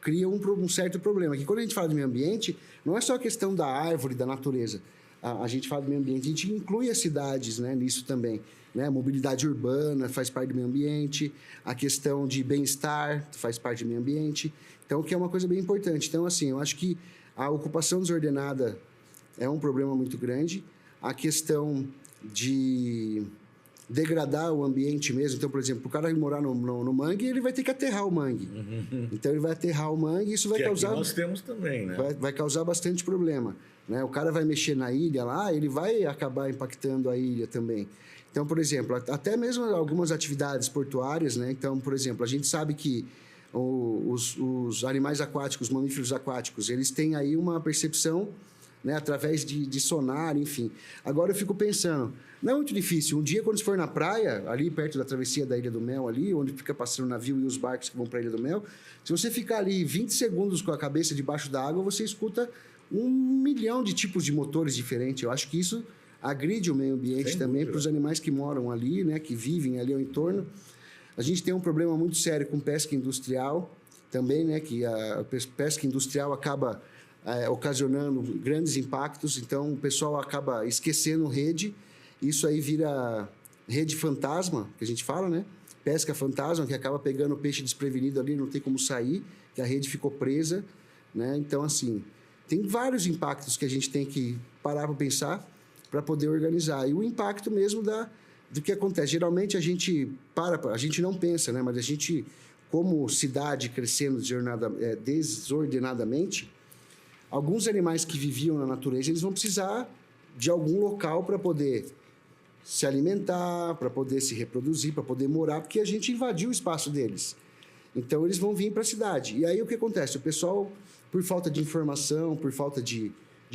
cria um certo problema. Que quando a gente fala de meio ambiente, não é só a questão da árvore, da natureza. A gente fala do meio ambiente, a gente inclui as cidades, né, nisso também. Né? A mobilidade urbana faz parte do meio ambiente, a questão de bem-estar faz parte do meio ambiente. Então, que é uma coisa bem importante. Então, assim, eu acho que a ocupação desordenada é um problema muito grande. A questão de degradar o ambiente mesmo. Então, por exemplo, o cara morar no mangue, ele vai ter que aterrar o mangue. Então, ele vai aterrar o mangue e isso vai causar... Aqui nós temos também, né? Vai causar bastante problema. Né? O cara vai mexer na ilha lá, ele vai acabar impactando a ilha também. Então, por exemplo, até mesmo algumas atividades portuárias, né? Então, por exemplo, a gente sabe que os animais aquáticos, os mamíferos aquáticos, eles têm aí uma percepção, né, através de sonar, enfim. Agora eu fico pensando, não é muito difícil. Um dia, quando você for na praia, ali perto da travessia da Ilha do Mel, ali, onde fica passando o navio e os barcos que vão para a Ilha do Mel, se você ficar ali 20 segundos com a cabeça debaixo da água, você escuta 1 milhão de tipos de motores diferentes. Eu acho que isso agride o meio ambiente também para os animais que moram ali, né, que vivem ali ao entorno. A gente tem um problema muito sério com pesca industrial também, né, que a pesca industrial acaba ocasionando grandes impactos, então o pessoal acaba esquecendo rede, isso aí vira rede fantasma, que a gente fala, né? Pesca fantasma, que acaba pegando o peixe desprevenido ali, não tem como sair, que a rede ficou presa, né? Então, assim, tem vários impactos que a gente tem que parar para pensar para poder organizar. E o impacto mesmo do que acontece. Geralmente a gente não pensa, né? Mas a gente, como cidade crescendo desordenadamente, alguns animais que viviam na natureza, eles vão precisar de algum local para poder se alimentar, para poder se reproduzir, para poder morar, porque a gente invadiu o espaço deles. Então, eles vão vir para a cidade. E aí, o que acontece? O pessoal, por falta de informação, por falta de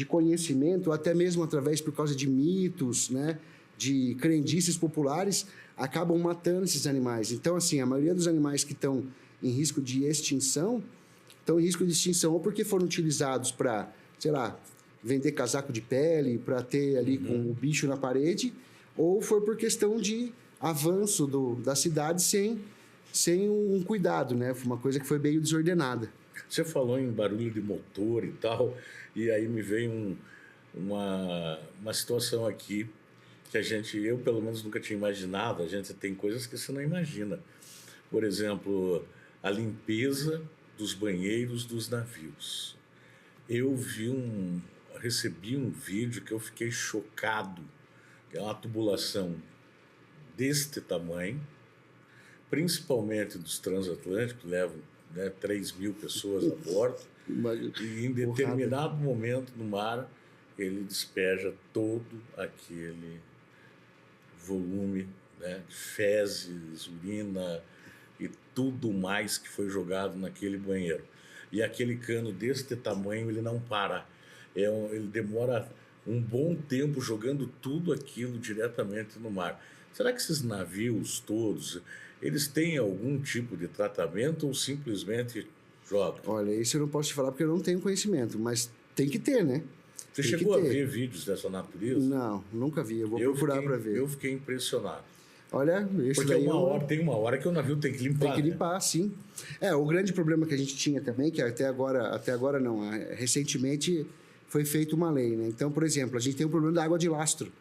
conhecimento, até mesmo por causa de mitos, né, de crendices populares, acabam matando esses animais. Então, assim, a maioria dos animais que estão em risco de extinção estão em risco de extinção, ou porque foram utilizados para, sei lá, vender casaco de pele, para ter ali com o bicho na parede, ou foi por questão de avanço da cidade sem um cuidado, né? Foi uma coisa que foi meio desordenada. Você falou em barulho de motor e tal, e aí me veio uma situação aqui que eu pelo menos nunca tinha imaginado. A gente tem coisas que você não imagina. Por exemplo, a limpeza dos banheiros dos navios. Eu recebi um vídeo que eu fiquei chocado, que é uma tubulação deste tamanho, principalmente dos transatlânticos, que levam 3 mil pessoas a bordo, e em determinado momento no mar ele despeja todo aquele volume, né, de fezes, urina e tudo mais que foi jogado naquele banheiro. E aquele cano desse tamanho, ele não para. Ele demora um bom tempo jogando tudo aquilo diretamente no mar. Será que esses navios todos, eles têm algum tipo de tratamento ou simplesmente jogam? Olha, isso eu não posso te falar porque eu não tenho conhecimento, mas tem que ter, né? Você chegou a ver vídeos dessa natureza? Não, nunca vi. Eu vou procurar para ver. Eu fiquei impressionado. Olha, isso porque daí tem uma hora que o navio tem que limpar. Tem que limpar, sim. O grande problema que a gente tinha também, que até agora não, recentemente foi feita uma lei, né? Então, por exemplo, a gente tem um problema da água de lastro.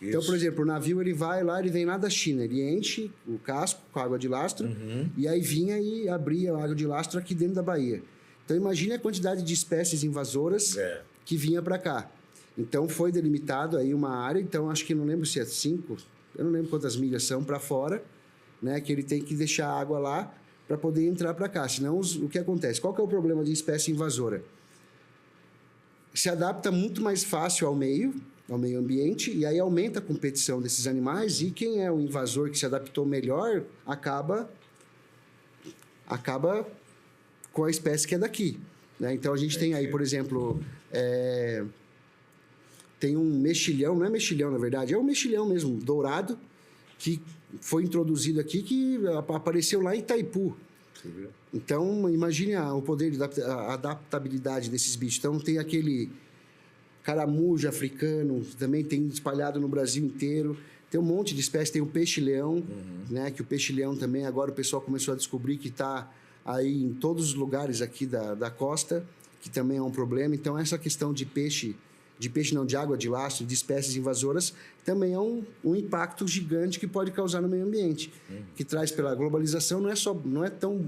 Isso. Então, por exemplo, o navio ele vai lá, ele vem lá da China, ele enche o casco com água de lastro e aí vinha e abria a água de lastro aqui dentro da Bahia. Então, imagine a quantidade de espécies invasoras que vinha para cá. Então, foi delimitado aí uma área, então acho que não lembro se é 5, eu não lembro quantas milhas são para fora, né? Que ele tem que deixar a água lá para poder entrar para cá. Senão, o que acontece? Qual que é o problema de espécie invasora? Se adapta muito mais fácil ao meio ambiente, e aí aumenta a competição desses animais, e quem é o invasor que se adaptou melhor acaba com a espécie que é daqui, né? Então, a gente tem aí, por exemplo, tem um mexilhão, não é mexilhão, na verdade, é um mexilhão mesmo, dourado, que foi introduzido aqui, que apareceu lá em Itaipu. Então, imagine o poder de adaptabilidade desses bichos. Então, tem aquele caramujo africano, também tem espalhado no Brasil inteiro. Tem um monte de espécies, tem o peixe-leão, né? Que o peixe-leão também, agora o pessoal começou a descobrir que está aí em todos os lugares aqui da costa, que também é um problema. Então, essa questão de de água de lastro, de espécies invasoras, também é um impacto gigante que pode causar no meio ambiente, que traz pela globalização, não é tão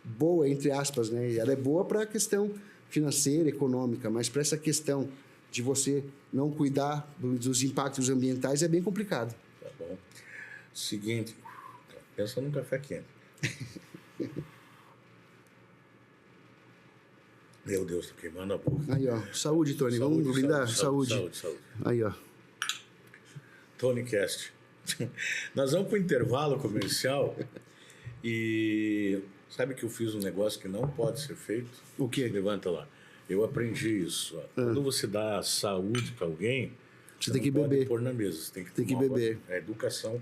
boa, entre aspas, né? Ela é boa para a questão financeira, econômica, mas para essa questão de você não cuidar dos impactos ambientais é bem complicado. Tá bom. Seguinte, pensa num café quente. Meu Deus, tô queimando a boca. Aí, ó. Saúde, Tony. Vamos brindar? Saúde. Aí, ó. TonyCast. Nós vamos para o intervalo comercial e sabe que eu fiz um negócio que não pode ser feito? O quê? Levanta lá. Eu aprendi isso. Quando você dá saúde para alguém, você tem que beber. Pode pôr na mesa. Você tem que beber. É educação.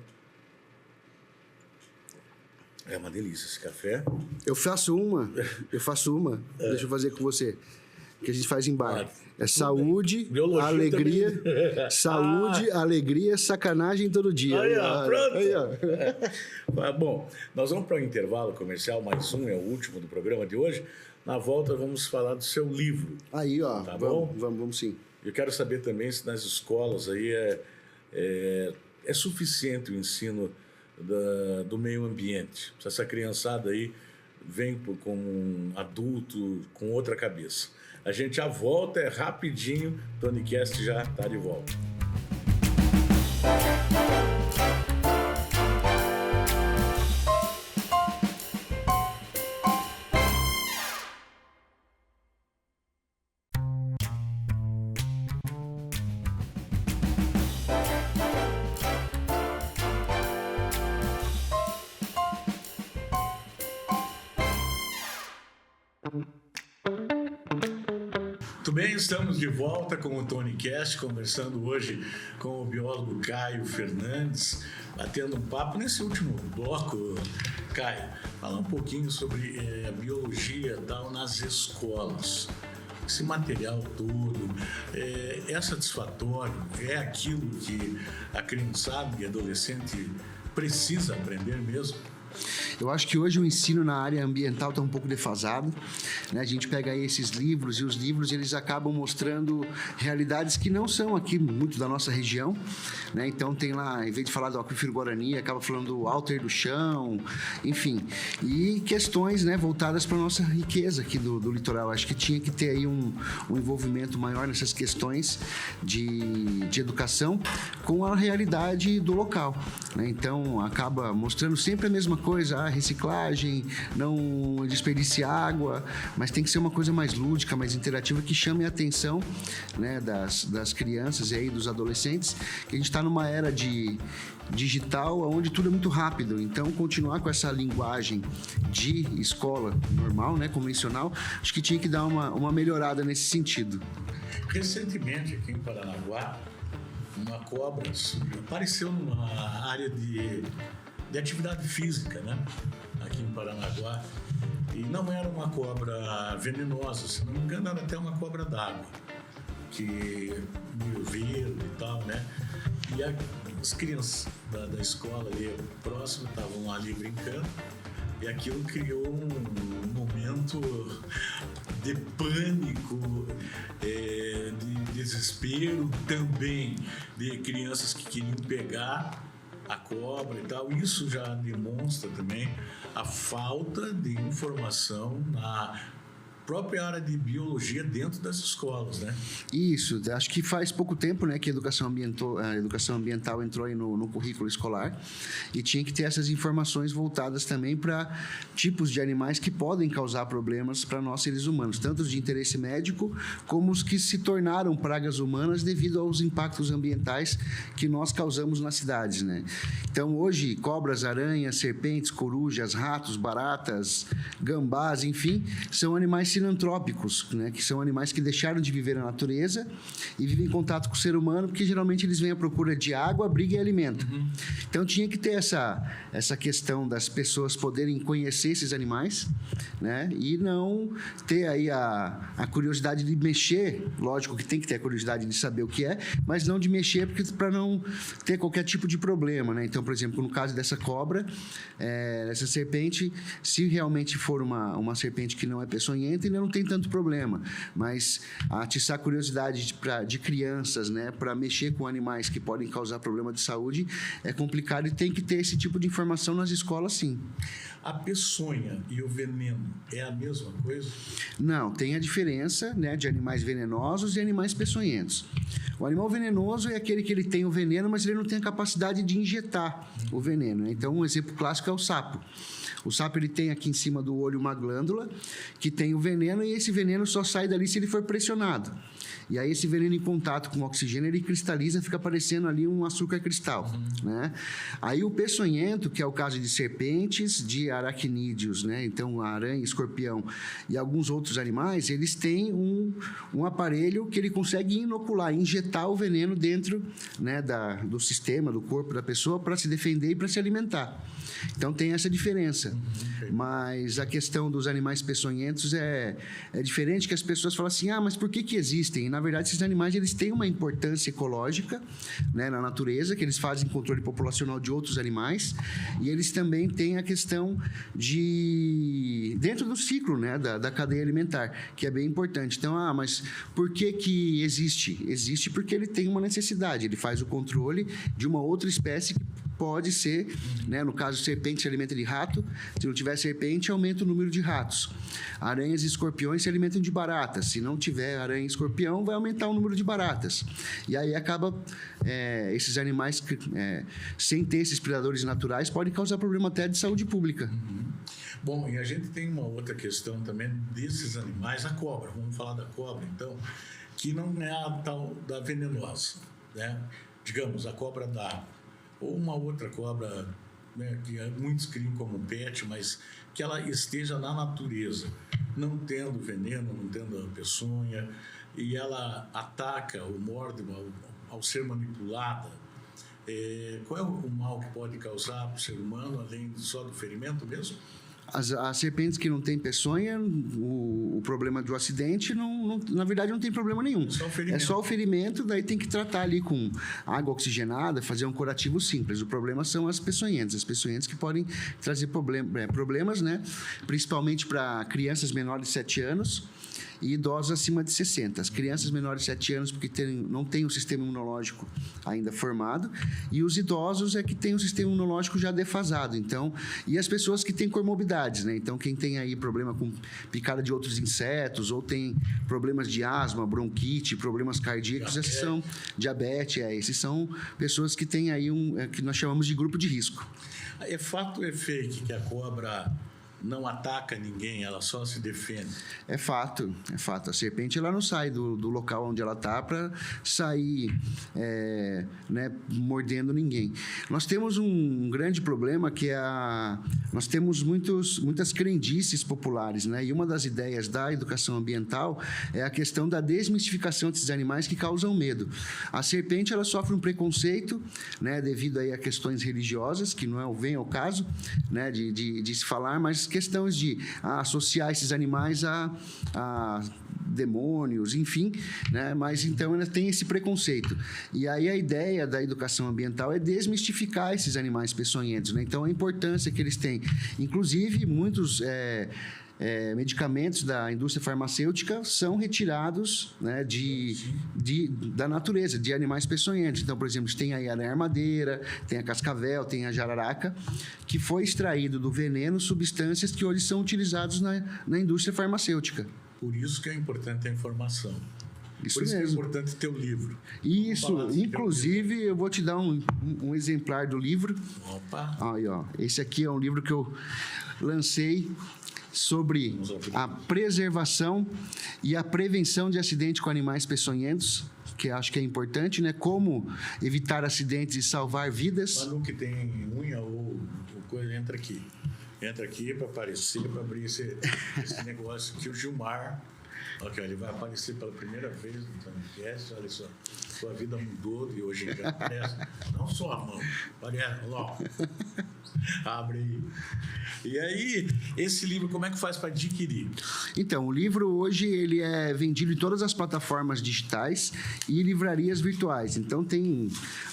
É uma delícia esse café. Eu faço uma. Deixa eu fazer com você. Que a gente faz em bar. É saúde, alegria. Também. Saúde, alegria, sacanagem todo dia. Aí, ó, pronto. Aí, ó. Bom, nós vamos para o intervalo comercial, mais um, é o último do programa de hoje. Na volta vamos falar do seu livro. Aí, ó. Tá bom? Vamos sim. Eu quero saber também se nas escolas aí é suficiente o ensino do meio ambiente. Se essa criançada aí vem como um adulto com outra cabeça. A gente já volta, é rapidinho. TonyCast já está de volta. Muito Muito bem, estamos de volta com o Tony Cast, conversando hoje com o biólogo Caio Fernandes, batendo um papo nesse último bloco. Caio, falar um pouquinho sobre a biologia tal nas escolas. Esse material todo é satisfatório? É aquilo que a criançada e adolescente precisa aprender mesmo? Eu acho que hoje o ensino na área ambiental está um pouco defasado, né? A gente pega aí esses livros e os livros eles acabam mostrando realidades que não são aqui muito da nossa região, né? Então tem lá, em vez de falar do aquífero Guarani, acaba falando do alter do chão, enfim, e questões, né, voltadas para a nossa riqueza aqui do litoral. Acho que tinha que ter aí um envolvimento maior nessas questões de educação com a realidade do local, né? Então acaba mostrando sempre a mesma coisa, reciclagem, não desperdiciar água, mas tem que ser uma coisa mais lúdica, mais interativa, que chame a atenção, né, das crianças e aí dos adolescentes, que a gente está numa era digital onde tudo é muito rápido. Então continuar com essa linguagem de escola normal, né, convencional, acho que tinha que dar uma melhorada nesse sentido. Recentemente aqui em Paranaguá, uma cobra apareceu numa área de atividade física, né? Aqui em Paranaguá. E não era uma cobra venenosa, se não me engano, era até uma cobra d'água, que meio verde e tal, né? E as crianças da escola ali próximo estavam ali brincando, e aquilo criou um momento de pânico, de desespero, também de crianças que queriam pegar a cobra e tal. Isso já demonstra também a falta de informação na própria área de biologia dentro das escolas, né? Isso, acho que faz pouco tempo, né, que a educação ambiental entrou aí no currículo escolar, e tinha que ter essas informações voltadas também para tipos de animais que podem causar problemas para nós seres humanos, tanto os de interesse médico como os que se tornaram pragas humanas devido aos impactos ambientais que nós causamos nas cidades, né? Então hoje cobras, aranhas, serpentes, corujas, ratos, baratas, gambás, enfim, são animais sinantrópicos, né, que são animais que deixaram de viver na natureza e vivem em contato com o ser humano, porque geralmente eles vêm à procura de água, abrigo e alimento. Então tinha que ter essa questão das pessoas poderem conhecer esses animais, né, e não ter aí a curiosidade de mexer. Lógico que tem que ter a curiosidade de saber o que é, mas não de mexer para não ter qualquer tipo de problema, né? Então, por exemplo, no caso dessa cobra, essa serpente, se realmente for uma serpente que não é peçonhenta, ainda não tem tanto problema, mas atiçar a curiosidade de crianças, né, para mexer com animais que podem causar problema de saúde é complicado, e tem que ter esse tipo de informação nas escolas, sim. A peçonha e o veneno é a mesma coisa? Não, tem a diferença, né, de animais venenosos e animais peçonhentos. O animal venenoso é aquele que ele tem o veneno, mas ele não tem a capacidade de injetar o veneno, né? Então, um exemplo clássico é o sapo. O sapo, ele tem aqui em cima do olho uma glândula que tem o veneno, e esse veneno só sai dali se ele for pressionado. E aí esse veneno em contato com o oxigênio, ele cristaliza, fica parecendo ali um açúcar cristal, né? Aí o peçonhento, que é o caso de serpentes, de aracnídeos, né? Então aranha, escorpião e alguns outros animais, eles têm um aparelho que ele consegue inocular, injetar o veneno dentro, né, do sistema, do corpo da pessoa, para se defender e para se alimentar. Então tem essa diferença. Mas a questão dos animais peçonhentos é diferente, que as pessoas falam assim, mas por que existem? E, na verdade, esses animais, eles têm uma importância ecológica, né, na natureza, que eles fazem controle populacional de outros animais, e eles também têm a questão dentro do ciclo, né, da cadeia alimentar, que é bem importante. Então, mas por que existe? Existe porque ele tem uma necessidade, ele faz o controle de uma outra espécie que pode ser, né, no caso, serpente se alimenta de rato, se não tiver serpente, aumenta o número de ratos. Aranhas e escorpiões se alimentam de baratas, se não tiver aranha e escorpião, vai aumentar o número de baratas. E aí acaba, esses animais, sem ter esses predadores naturais, podem causar problema até de saúde pública. Bom, e a gente tem uma outra questão também desses animais, a cobra, vamos falar da cobra, então, que não é a tal da venenosa, né? Digamos, a cobra d'água, ou uma outra cobra, né, que muitos criam como pet, mas que ela esteja na natureza, não tendo veneno, não tendo a peçonha, e ela ataca ou morde ao ser manipulada, qual é o mal que pode causar para o ser humano, além só do ferimento mesmo? As serpentes que não têm peçonha, o problema do acidente, na verdade, não tem problema nenhum. É só o ferimento, daí tem que tratar ali com água oxigenada, fazer um curativo simples. O problema são as peçonhentas que podem trazer problemas, né? Principalmente para crianças menores de 7 anos e idosos acima de 60. As crianças menores de 7 anos, porque não têm o sistema imunológico ainda formado, e os idosos é que têm o sistema imunológico já defasado. Então, e as pessoas que têm comorbidades, né? Então, quem tem aí problema com picada de outros insetos, ou tem problemas de asma, bronquite, problemas cardíacos, esses são diabetes, esses são pessoas que têm aí que nós chamamos de grupo de risco. É fato ou é fake que a cobra não ataca ninguém, ela só se defende? É fato. A serpente ela não sai do local onde ela está para sair né, mordendo ninguém. Nós temos um grande problema que nós temos muitas crendices populares, né? E uma das ideias da educação ambiental é a questão da desmistificação desses animais que causam medo. A serpente ela sofre um preconceito, né, devido aí a questões religiosas, que não vem ao caso, né, de se falar, mas questões de associar esses animais a demônios, enfim, né? Mas então ela tem esse preconceito. E aí a ideia da educação ambiental é desmistificar esses animais peçonhentos, né? Então a importância que eles têm. Inclusive, muitos medicamentos da indústria farmacêutica são retirados, né, da natureza, de animais peçonhentos. Então, por exemplo, tem aí a armadeira, tem a cascavel, tem a jararaca, que foi extraído do veneno substâncias que hoje são utilizadas na indústria farmacêutica. Por isso que é importante a informação. Isso Por isso mesmo. que é importante ter o livro. Isso, inclusive, eu vou te dar um exemplar do livro. Opa! Aí, ó. Esse aqui é um livro que eu lancei sobre a preservação e a prevenção de acidentes com animais peçonhentos, que acho que é importante, né? Como evitar acidentes e salvar vidas. Manu que tem unha ou coisa, entra aqui. Entra aqui para aparecer, para abrir esse negócio aqui. O Gilmar, okay, ele vai aparecer pela primeira vez no podcast. Olha só, sua vida mudou e hoje já aparece. Não só a mão, aparece lá. Abre aí. E aí, esse livro, como é que faz para adquirir? Então, o livro hoje ele é vendido em todas as plataformas digitais e livrarias virtuais. Então, tem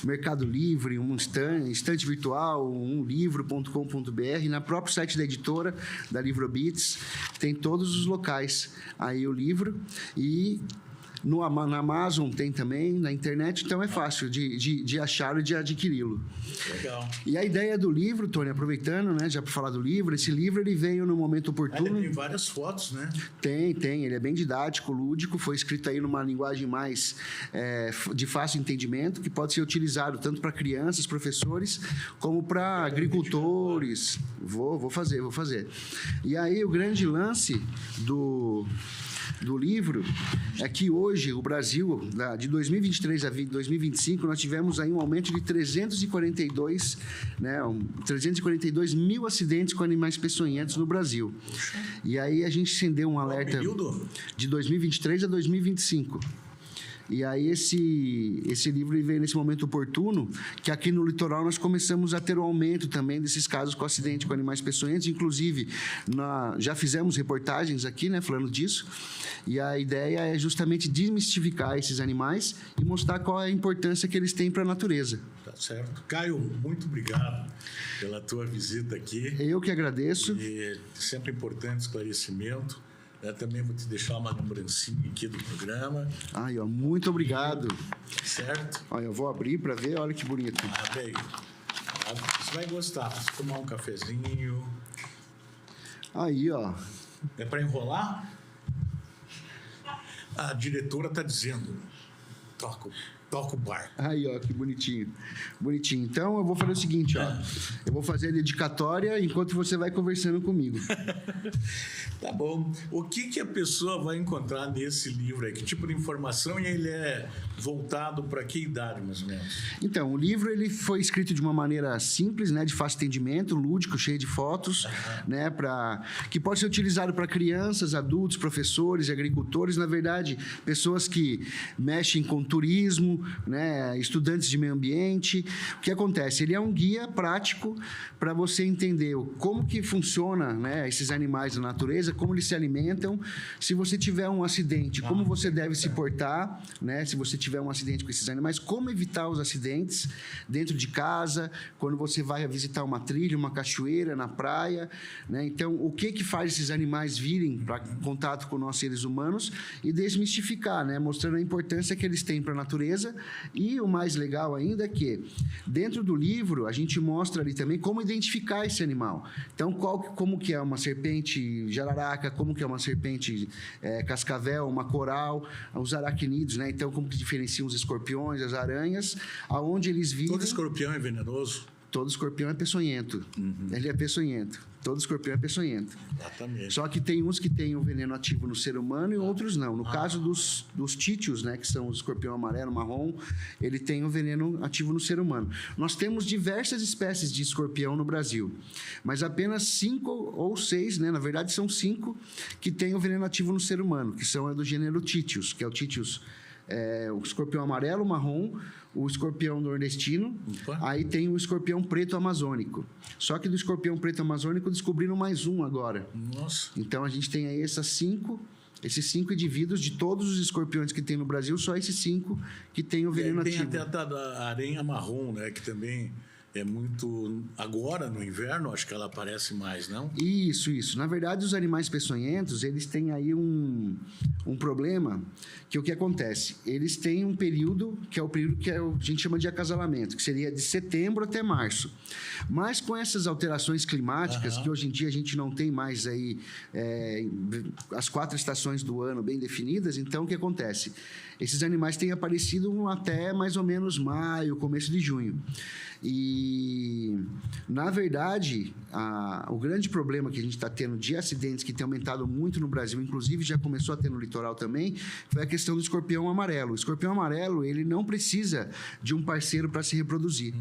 Mercado Livre, um estante virtual, umlivro.com.br. Na próprio site da editora, da Livrobits, tem todos os locais aí o livro. E na Amazon tem também, na internet, então é fácil de achar e de adquiri-lo. Legal. E a ideia do livro, Tony, aproveitando, né, já para falar do livro, esse livro ele veio no momento oportuno. Ele tem várias fotos, né? Tem. Ele é bem didático, lúdico, foi escrito aí numa linguagem mais de fácil entendimento, que pode ser utilizado tanto para crianças, professores, como para agricultores. Vou fazer. E aí o grande lance do livro é que hoje o Brasil, de 2023 a 2025, nós tivemos aí um aumento de 342 mil acidentes com animais peçonhentos no Brasil. E aí a gente acendeu um alerta de 2023 a 2025. E aí esse livro veio nesse momento oportuno, que aqui no litoral nós começamos a ter um aumento também desses casos com acidente com animais peçonhentos. Inclusive, já fizemos reportagens aqui, né, falando disso. E a ideia é justamente desmistificar esses animais e mostrar qual é a importância que eles têm para a natureza. Tá certo. Caio, muito obrigado pela tua visita aqui. Eu que agradeço. E sempre importante esclarecimento. Eu também vou te deixar uma lembrancinha aqui do programa. Ai, ó, muito obrigado. Certo? Olha, eu vou abrir para ver, olha que bonito. Abre aí. Você vai gostar. Você tomar um cafezinho. Aí, ó. É para enrolar? A diretora está dizendo. Toca. toca o barco. Aí, ó, que bonitinho. Bonitinho. Então, eu vou fazer o seguinte, ó. Eu vou fazer a dedicatória enquanto você vai conversando comigo. Tá bom. O que a pessoa vai encontrar nesse livro aí? Que tipo de informação? E ele é voltado para que idade, mais ou menos? Então, o livro ele foi escrito de uma maneira simples, né, de fácil entendimento, lúdico, cheio de fotos, né, que pode ser utilizado para crianças, adultos, professores, agricultores, na verdade, pessoas que mexem com turismo, né, estudantes de meio ambiente. O que acontece? Ele é um guia prático para você entender como que funciona, né, esses animais da natureza, como eles se alimentam, se você tiver um acidente, como você deve se portar, né, se você tiver um acidente com esses animais, como evitar os acidentes dentro de casa, quando você vai visitar uma trilha, uma cachoeira, na praia, né? Então, o que faz esses animais virem para contato com nós seres humanos e desmistificar, né, mostrando a importância que eles têm para a natureza. E o mais legal ainda é que, dentro do livro, a gente mostra ali também como identificar esse animal. Então, como que é uma serpente jararaca, como que é uma serpente cascavel, uma coral, os aracnídeos, né? Então, como que diferenciam os escorpiões, as aranhas, aonde eles vivem. Todo escorpião é venenoso? Todo escorpião é peçonhento. Ele é peçonhento. Todo escorpião é peçonhento. Exatamente. Só que tem uns que têm o veneno ativo no ser humano e outros não. No caso dos títios, né, que são o escorpião amarelo, marrom, ele tem o veneno ativo no ser humano. Nós temos diversas espécies de escorpião no Brasil, mas apenas 5 ou 6, né, na verdade são 5, que têm o veneno ativo no ser humano, que são do gênero Titius, que é o Titius, o escorpião amarelo, marrom, o escorpião nordestino, aí tem o escorpião preto amazônico. Só que do escorpião preto amazônico descobriram mais um agora. Nossa. Então a gente tem aí esses 5 indivíduos de todos os escorpiões que tem no Brasil, só esses 5 que tem o veneno ativo. Tem até a aranha marrom, né, que também é muito... Agora, no inverno, acho que ela aparece mais, não? Isso. Na verdade, os animais peçonhentos, eles têm aí um problema, que o que acontece? Eles têm um período, que é o período que a gente chama de acasalamento, que seria de setembro até março. Mas com essas alterações climáticas, que hoje em dia a gente não tem mais aí as 4 estações do ano bem definidas, então o que acontece? Esses animais têm aparecido até mais ou menos maio, começo de junho. E, na verdade, o grande problema que a gente está tendo de acidentes que tem aumentado muito no Brasil, inclusive já começou a ter no litoral também, foi a questão do escorpião amarelo. O escorpião amarelo, ele não precisa de um parceiro para se reproduzir.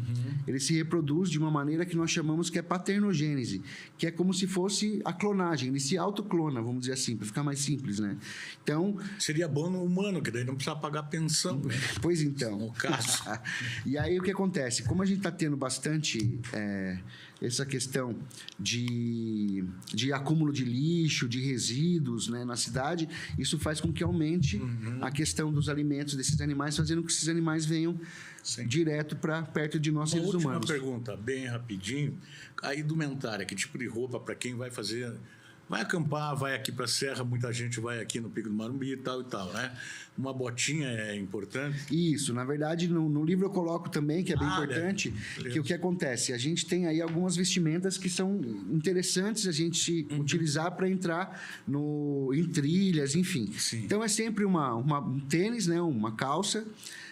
Ele se reproduz de uma maneira que nós chamamos que é paternogênese, que é como se fosse a clonagem. Ele se autoclona, vamos dizer assim, para ficar mais simples, né? Então... Seria bom no humano, que daí não precisa pagar pensão, né? Pois então. No caso. E aí, o que acontece? Como a gente está tendo bastante essa questão de acúmulo de lixo, de resíduos, né, na cidade, isso faz com que aumente a questão dos alimentos desses animais, fazendo com que esses animais venham direto para perto de nós, seres humanos. Última pergunta, bem rapidinho. A indumentária, que tipo de roupa para quem vai fazer... Vai acampar, vai aqui para a Serra, muita gente vai aqui no Pico do Marumbi e tal, né? Uma botinha é importante? Isso, na verdade, no livro eu coloco também, que é bem importante, que o que acontece? A gente tem aí algumas vestimentas que são interessantes a gente utilizar para entrar em trilhas, enfim. Sim. Então, é sempre um tênis, né? Uma calça,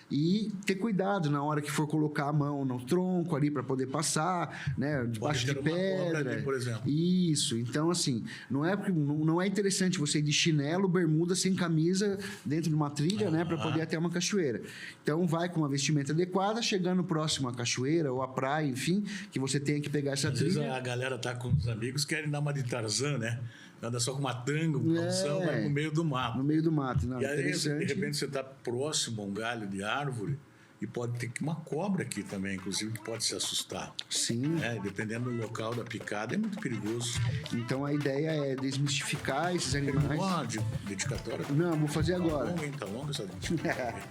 e ter cuidado na hora que for colocar a mão no tronco ali para poder passar, né, debaixo de pedra, ali, por exemplo. Isso. Então, assim, não é interessante você ir de chinelo, bermuda, sem camisa dentro de uma trilha, né, para poder ir até uma cachoeira. Então, vai com uma vestimenta adequada, chegando próximo à cachoeira ou à praia, enfim, que você tenha que pegar essa trilha. Às vezes a galera tá com os amigos, querem dar uma de Tarzan, né? Anda só com uma tanga, um calção, vai no meio do mato. No meio do mato, não, e aí, interessante. de repente, você está próximo a um galho de árvore e pode ter uma cobra aqui também, inclusive, que pode se assustar. Sim. Dependendo do local da picada, é muito perigoso. Então, a ideia é desmistificar esses animais. Uma dedicatória? Não, vou fazer agora. Tá longa essa dedicatória.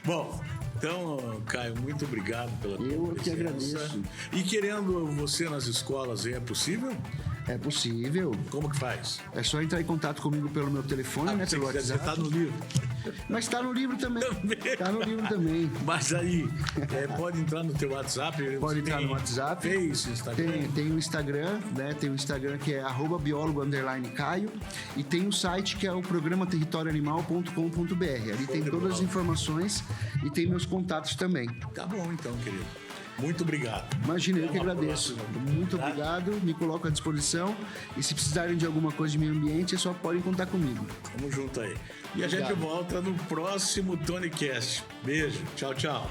Bom, então, Caio, muito obrigado pela tua presença. Eu que agradeço. E querendo você nas escolas, é possível? É possível. Como que faz? É só entrar em contato comigo pelo meu telefone, né? Pelo WhatsApp. Você tá no livro. Mas tá no livro também. Tá no livro também. Mas aí, pode entrar no teu WhatsApp. Pode entrar no WhatsApp. Face, Instagram. Tem o Instagram, né? Tem o Instagram que é @biólogo_Caio. E tem o site que é o programa territorioanimal.com.br. Ali tem todas as informações e tem meus contatos também. Tá bom então, querido. Muito obrigado. Imagina, eu que agradeço. Muito obrigado, me coloco à disposição. E se precisarem de alguma coisa de meio ambiente, é só podem contar comigo. Tamo junto aí. E a gente volta no próximo TonyCast. Beijo. Tchau, tchau.